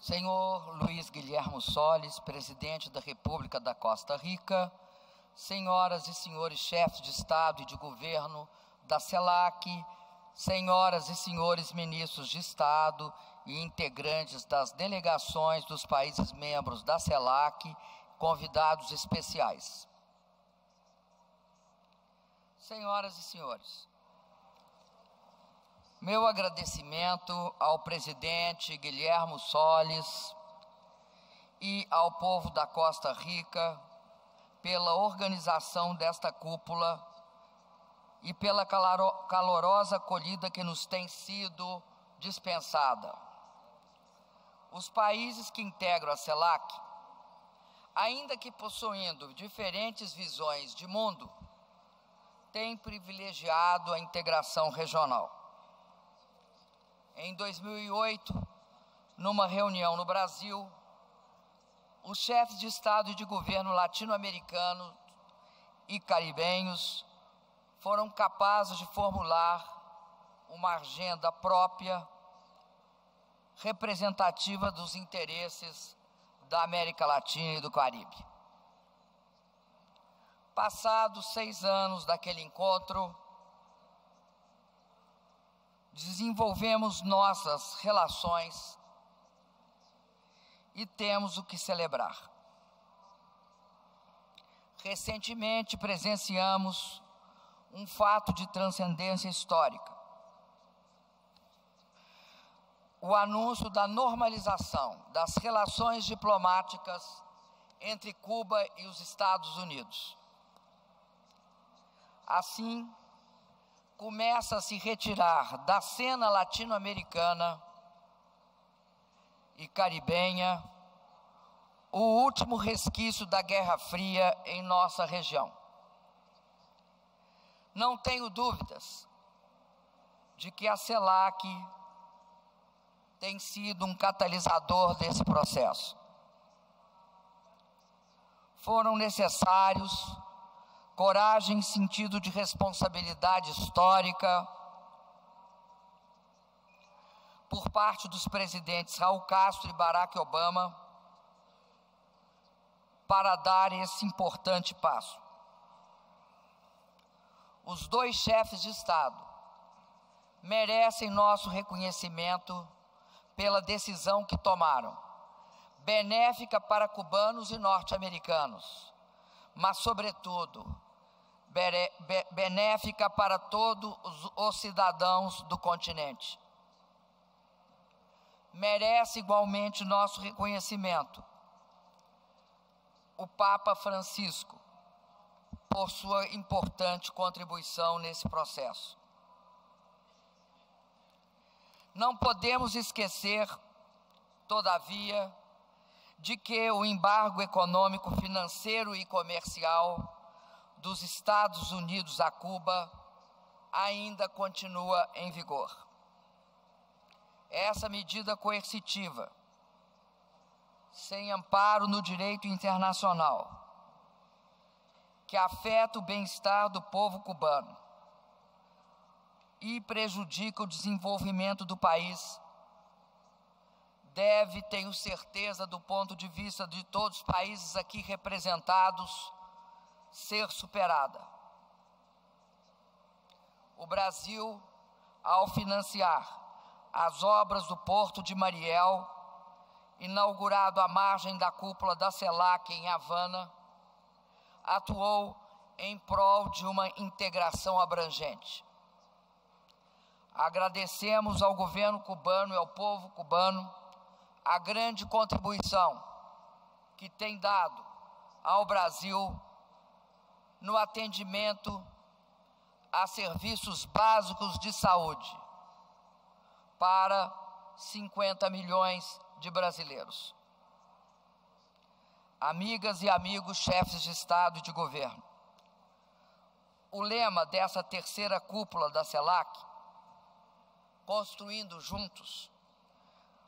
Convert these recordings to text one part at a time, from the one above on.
Senhor Luiz Guilhermo Solles, presidente da República da Costa Rica, senhoras e senhores chefes de Estado e de Governo da CELAC, senhoras e senhores ministros de Estado e integrantes das delegações dos países membros da CELAC, convidados especiais. Senhoras e senhores, meu agradecimento ao presidente Guilhermo Solles e ao povo da Costa Rica pela organização desta cúpula e pela calorosa acolhida que nos tem sido dispensada. Os países que integram a CELAC, ainda que possuindo diferentes visões de mundo, têm privilegiado a integração regional. Em 2008, numa reunião no Brasil, os chefes de Estado e de governo latino-americanos e caribenhos foram capazes de formular uma agenda própria, representativa dos interesses da América Latina e do Caribe. Passados 6 anos daquele encontro, desenvolvemos nossas relações e temos o que celebrar. Recentemente presenciamos um fato de transcendência histórica: o anúncio da normalização das relações diplomáticas entre Cuba e os Estados Unidos. Assim, começa a se retirar da cena latino-americana e caribenha o último resquício da Guerra Fria em nossa região. Não tenho dúvidas de que a CELAC tem sido um catalisador desse processo. Foram necessários coragem em sentido de responsabilidade histórica por parte dos presidentes Raul Castro e Barack Obama para dar esse importante passo. Os dois chefes de Estado merecem nosso reconhecimento pela decisão que tomaram, benéfica para cubanos e norte-americanos, mas, sobretudo, benéfica para todos os cidadãos do continente. Merece igualmente nosso reconhecimento o Papa Francisco por sua importante contribuição nesse processo. Não podemos esquecer, todavia, de que o embargo econômico, financeiro e comercial dos Estados Unidos a Cuba ainda continua em vigor. Essa medida coercitiva, sem amparo no direito internacional, que afeta o bem-estar do povo cubano e prejudica o desenvolvimento do país, deve, tenho certeza, do ponto de vista de todos os países aqui representados, ser superada. O Brasil, ao financiar as obras do Porto de Mariel, inaugurado à margem da cúpula da CELAC em Havana, atuou em prol de uma integração abrangente. Agradecemos ao governo cubano e ao povo cubano a grande contribuição que tem dado ao Brasil no atendimento a serviços básicos de saúde para 50 milhões de brasileiros. Amigas e amigos chefes de Estado e de governo, o lema dessa terceira cúpula da CELAC, Construindo Juntos,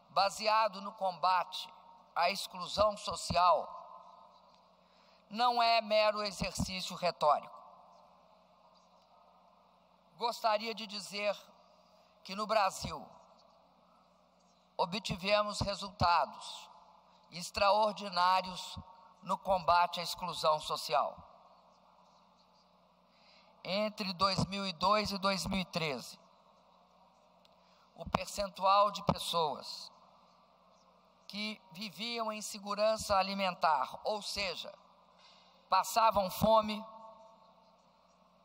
baseado no combate à exclusão social, não é mero exercício retórico. Gostaria de dizer que no Brasil obtivemos resultados extraordinários no combate à exclusão social. Entre 2002 e 2013, o percentual de pessoas que viviam em insegurança alimentar, ou seja, passavam fome,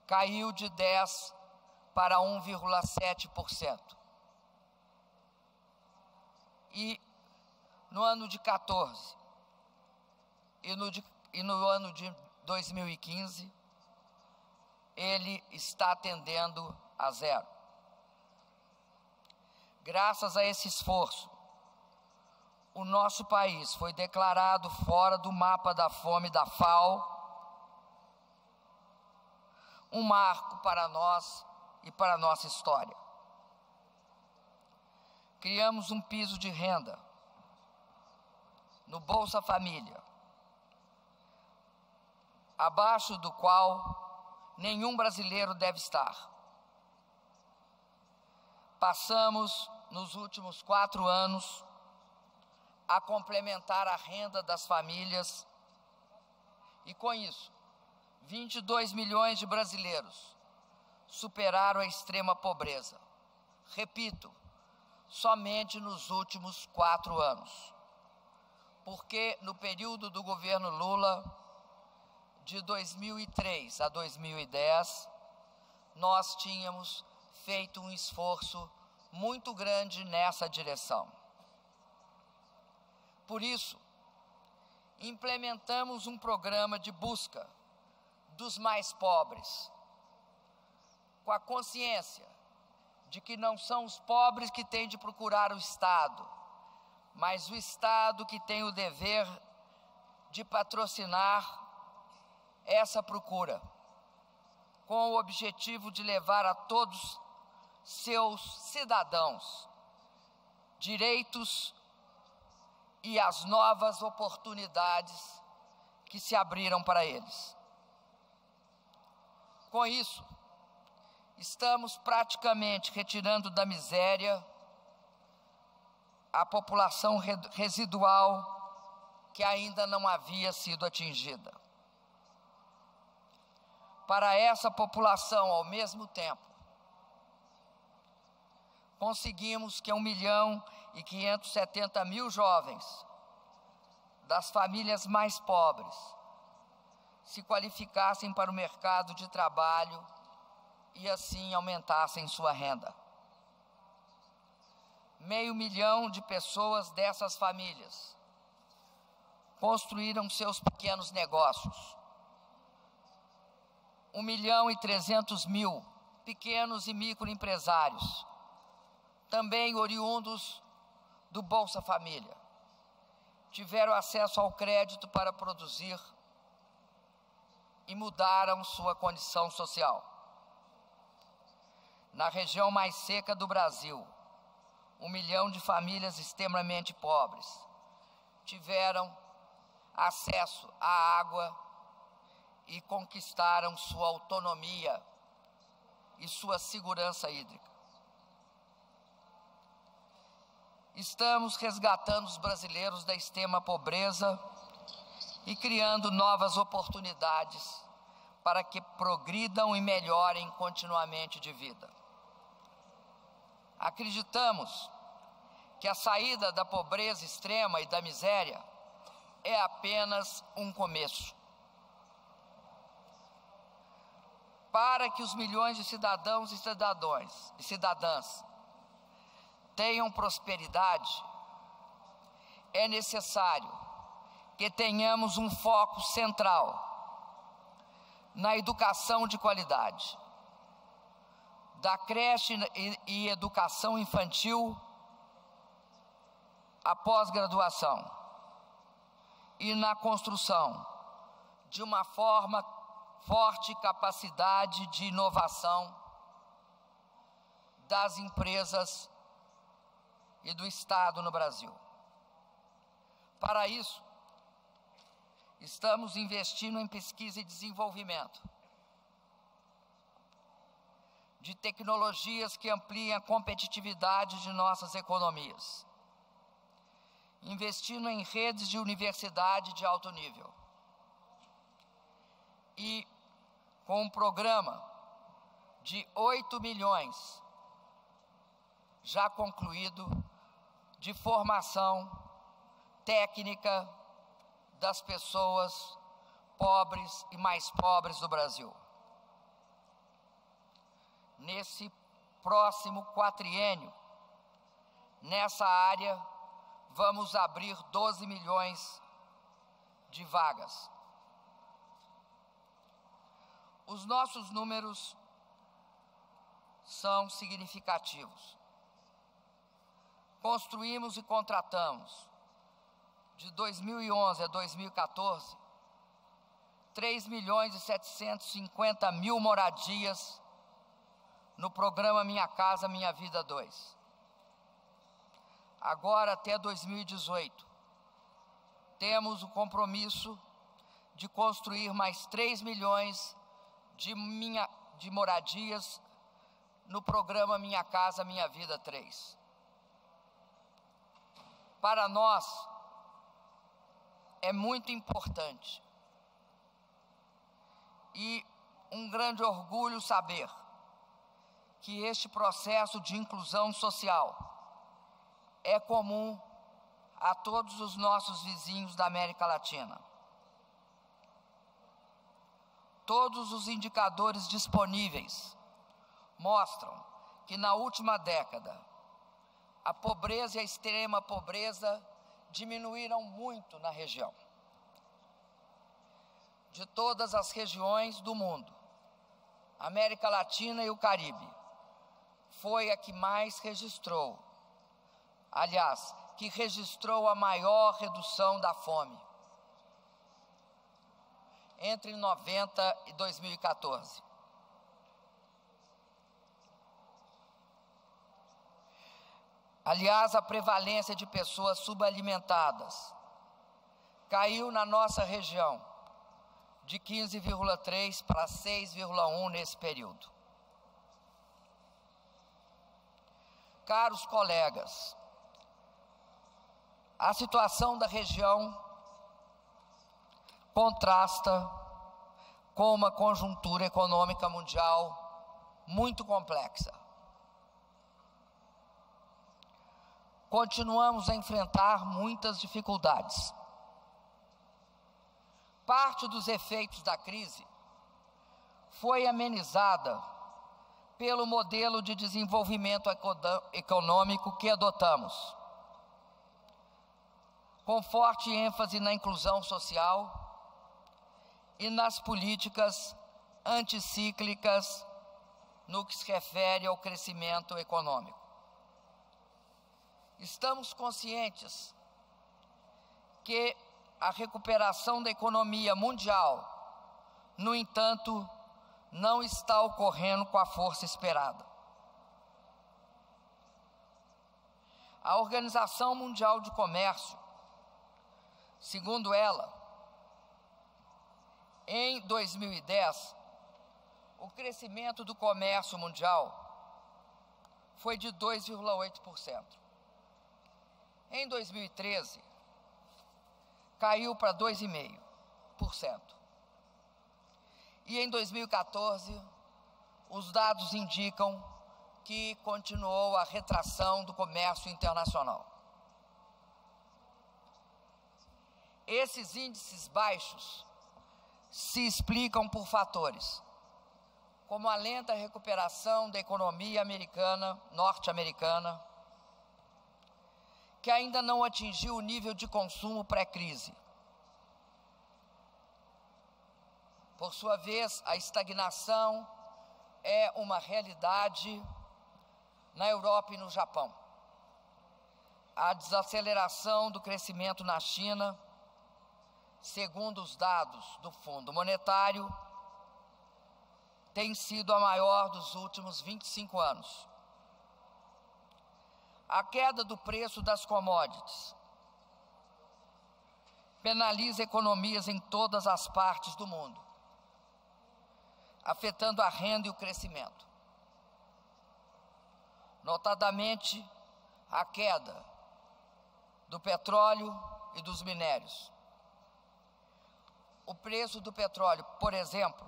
caiu de 10% para 1,7%. E no ano de 14 e no ano de 2015, ele está tendendo a 0%. Graças a esse esforço, o nosso país foi declarado fora do mapa da fome da FAO, um marco para nós e para a nossa história. Criamos um piso de renda no Bolsa Família, abaixo do qual nenhum brasileiro deve estar. Passamos, nos últimos 4 anos, a complementar a renda das famílias e, com isso, 22 milhões de brasileiros superaram a extrema pobreza. Repito, somente nos últimos 4 anos. Porque no período do governo Lula, de 2003 a 2010, nós tínhamos feito um esforço muito grande nessa direção. Por isso, implementamos um programa de busca dos mais pobres, com a consciência de que não são os pobres que têm de procurar o Estado, mas o Estado que tem o dever de patrocinar essa procura, com o objetivo de levar a todos seus cidadãos direitos e as novas oportunidades que se abriram para eles. Com isso, estamos praticamente retirando da miséria a população residual que ainda não havia sido atingida. Para essa população, ao mesmo tempo, conseguimos que 1.570.000 jovens das famílias mais pobres se qualificassem para o mercado de trabalho e assim aumentassem sua renda. 500 mil de pessoas dessas famílias construíram seus pequenos negócios. 1.300.000 pequenos e microempresários, também oriundos do Bolsa Família, tiveram acesso ao crédito para produzir e mudaram sua condição social. Na região mais seca do Brasil, 1 milhão de famílias extremamente pobres tiveram acesso à água e conquistaram sua autonomia e sua segurança hídrica. Estamos resgatando os brasileiros da extrema pobreza e criando novas oportunidades para que progridam e melhorem continuamente de vida. Acreditamos que a saída da pobreza extrema e da miséria é apenas um começo. Para que os milhões de cidadãos e cidadãs tenham prosperidade, é necessário que tenhamos um foco central na educação de qualidade, da creche e educação infantil à pós-graduação, e na construção de uma forte capacidade de inovação das empresas e do Estado no Brasil. Para isso, estamos investindo em pesquisa e desenvolvimento de tecnologias que ampliem a competitividade de nossas economias. investindo em redes de universidade de alto nível. E com um programa de 8 milhões já concluído de formação técnica das pessoas pobres e mais pobres do Brasil. Nesse próximo quatriênio, nessa área, vamos abrir 12 milhões de vagas. Os nossos números são significativos. Construímos e contratamos, de 2011 a 2014, 3.750.000 moradias no programa Minha Casa Minha Vida 2. Agora, até 2018, temos o compromisso de construir mais 3 milhões de moradias no programa Minha Casa Minha Vida 3. Para nós, é muito importante e um grande orgulho saber que este processo de inclusão social é comum a todos os nossos vizinhos da América Latina. Todos os indicadores disponíveis mostram que na última década a pobreza e a extrema pobreza diminuíram muito na região. De todas as regiões do mundo, a América Latina e o Caribe foi a que mais registrou, aliás, que registrou a maior redução da fome entre 90 e 2014. Aliás, a prevalência de pessoas subalimentadas caiu na nossa região de 15,3 para 6,1 nesse período. Caros colegas, a situação da região contrasta com uma conjuntura econômica mundial muito complexa. Continuamos a enfrentar muitas dificuldades. Parte dos efeitos da crise foi amenizada pelo modelo de desenvolvimento econômico que adotamos, com forte ênfase na inclusão social e nas políticas anticíclicas no que se refere ao crescimento econômico. Estamos conscientes que a recuperação da economia mundial, no entanto, não está ocorrendo com a força esperada. A Organização Mundial de Comércio, segundo ela, em 2010, o crescimento do comércio mundial foi de 2,8%. Em 2013, caiu para 2,5%. E em 2014, os dados indicam que continuou a retração do comércio internacional. Esses índices baixos se explicam por fatores como a lenta recuperação da economia norte-americana, que ainda não atingiu o nível de consumo pré-crise. Por sua vez, a estagnação é uma realidade na Europa e no Japão. A desaceleração do crescimento na China, segundo os dados do Fundo Monetário, tem sido a maior dos últimos 25 anos. A queda do preço das commodities penaliza economias em todas as partes do mundo, afetando a renda e o crescimento. Notadamente, a queda do petróleo e dos minérios. O preço do petróleo, por exemplo,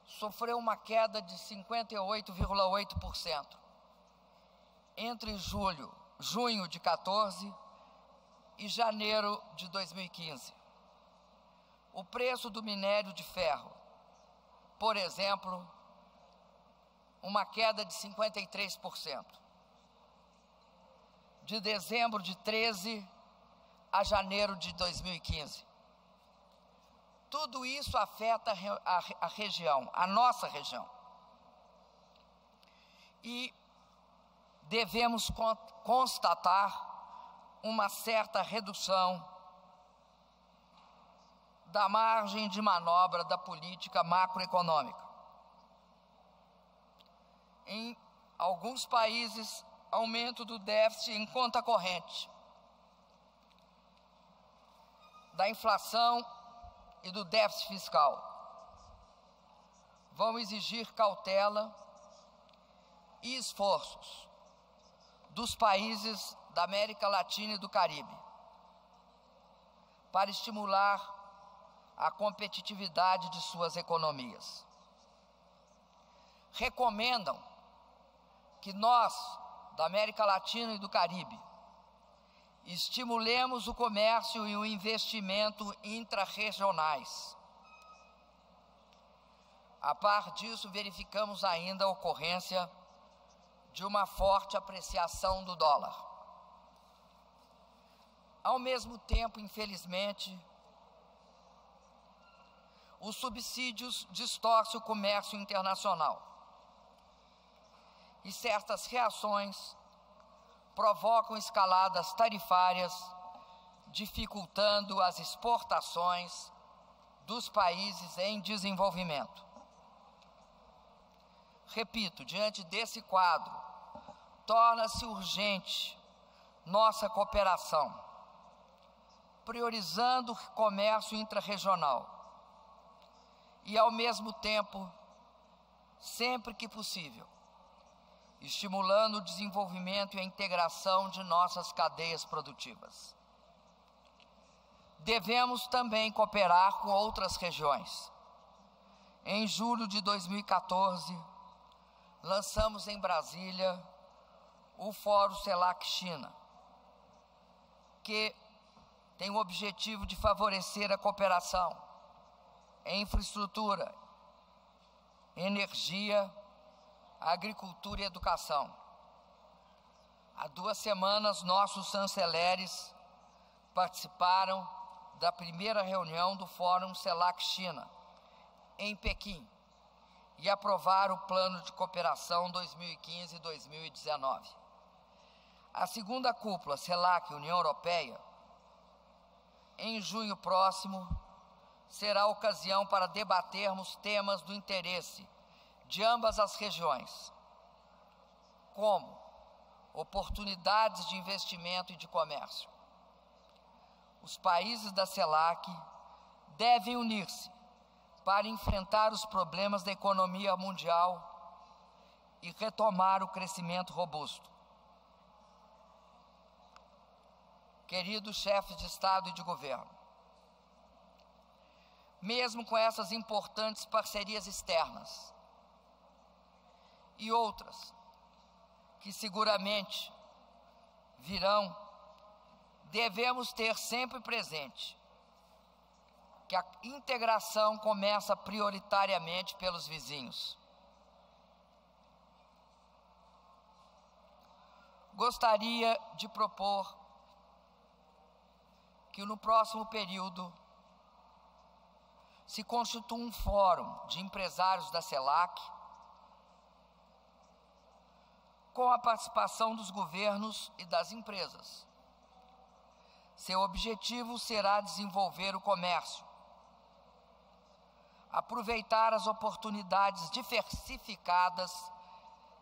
sofreu uma queda de 58,8% entre junho de 14 e janeiro de 2015. O preço do minério de ferro, por exemplo, uma queda de 53%. De dezembro de 13 a janeiro de 2015. Tudo isso afeta a região, a nossa região. E devemos constatar uma certa redução da margem de manobra da política macroeconômica. Em alguns países, aumento do déficit em conta corrente, da inflação e do déficit fiscal. Vão exigir cautela e esforços dos países da América Latina e do Caribe para estimular a competitividade de suas economias. Recomendam que nós, da América Latina e do Caribe, estimulemos o comércio e o investimento intrarregionais. A par disso, verificamos ainda a ocorrência de uma forte apreciação do dólar. Ao mesmo tempo, infelizmente, os subsídios distorcem o comércio internacional. E certas reações provocam escaladas tarifárias, dificultando as exportações dos países em desenvolvimento. Repito, diante desse quadro, torna-se urgente nossa cooperação, priorizando o comércio intrarregional e, ao mesmo tempo, sempre que possível, estimulando o desenvolvimento e a integração de nossas cadeias produtivas. Devemos também cooperar com outras regiões. Em julho de 2014, lançamos em Brasília o Fórum CELAC-China, que tem o objetivo de favorecer a cooperação em infraestrutura, energia, agricultura e educação. Há 2 semanas, nossos chanceleres participaram da primeira reunião do Fórum CELAC-China, em Pequim, e aprovaram o Plano de Cooperação 2015-2019. A segunda cúpula CELAC-União Europeia, em junho próximo, será a ocasião para debatermos temas do interesse de ambas as regiões, como oportunidades de investimento e de comércio. Os países da CELAC devem unir-se para enfrentar os problemas da economia mundial e retomar o crescimento robusto. Queridos chefes de Estado e de Governo, mesmo com essas importantes parcerias externas e outras que seguramente virão, devemos ter sempre presente que a integração começa prioritariamente pelos vizinhos. Gostaria de propor que no próximo período se constitua um fórum de empresários da CELAC, com a participação dos governos e das empresas. Seu objetivo será desenvolver o comércio, aproveitar as oportunidades diversificadas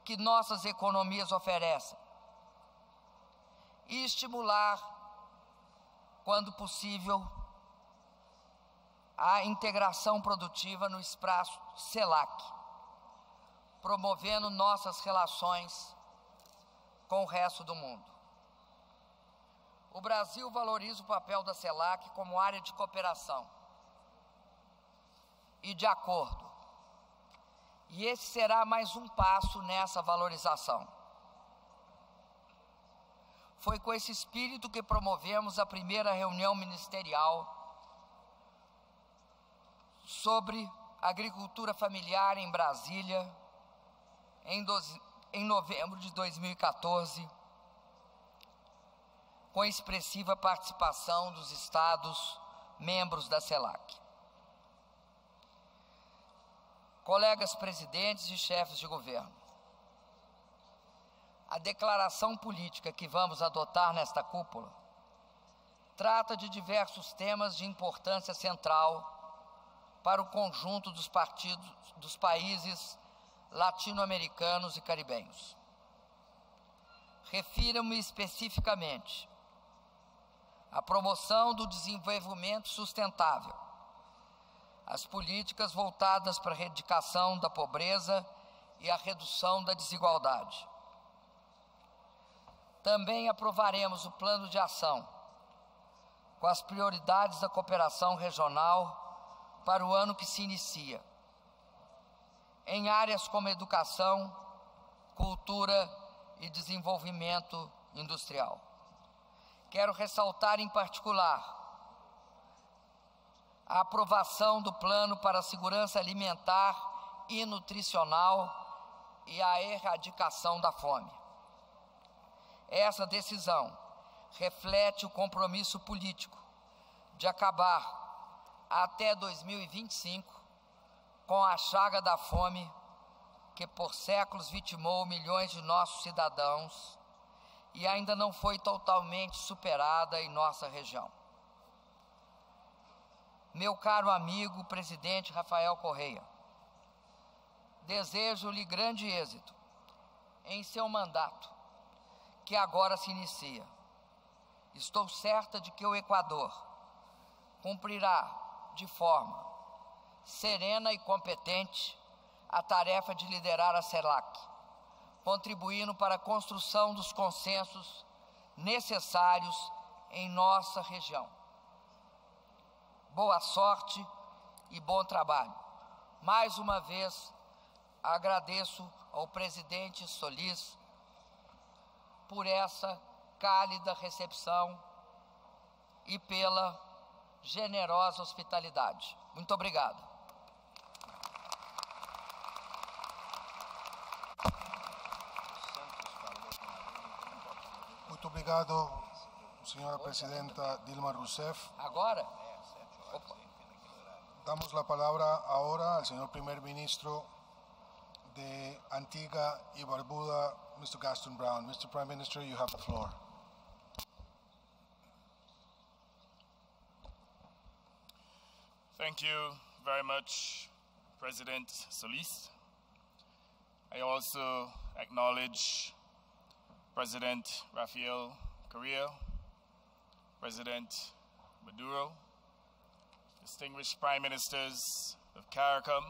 que nossas economias oferecem e estimular, quando possível, a integração produtiva no espaço CELAC, promovendo nossas relações com o resto do mundo. o Brasil valoriza o papel da CELAC como área de cooperação e de acordo. E esse será mais um passo nessa valorização. Foi com esse espírito que promovemos a primeira reunião ministerial sobre agricultura familiar em Brasília, em novembro de 2014, com expressiva participação dos estados membros da CELAC. Colegas presidentes e chefes de governo, a declaração política que vamos adotar nesta cúpula trata de diversos temas de importância central para o conjunto dos países latino-americanos e caribenhos. Refiro-me especificamente à promoção do desenvolvimento sustentável, as políticas voltadas para a erradicação da pobreza e a redução da desigualdade. Também aprovaremos o plano de ação com as prioridades da cooperação regional para o ano que se inicia, em áreas como educação, cultura e desenvolvimento industrial. Quero ressaltar em particular a aprovação do Plano para a Segurança Alimentar e Nutricional e a erradicação da fome. Essa decisão reflete o compromisso político de acabar até 2025 com a chaga da fome que por séculos vitimou milhões de nossos cidadãos e ainda não foi totalmente superada em nossa região. Meu caro amigo presidente Rafael Correia, desejo-lhe grande êxito em seu mandato, que agora se inicia. Estou certa de que o Equador cumprirá de forma serena e competente a tarefa de liderar a CELAC, contribuindo para a construção dos consensos necessários em nossa região. Boa sorte e bom trabalho. Mais uma vez, agradeço ao presidente Solis por essa cálida recepção e pela generosa hospitalidade. Muito obrigado. Muito obrigado, senhora presidenta Dilma Rousseff. Agora, damos la palabra ahora al señor primer ministro de Antigua y Barbuda, Mr. Gaston Brown. Mr. Prime Minister, you have the floor. Thank you very much, President Solis. I also acknowledge President Rafael Correa, President Maduro, distinguished Prime Ministers of CARICOM,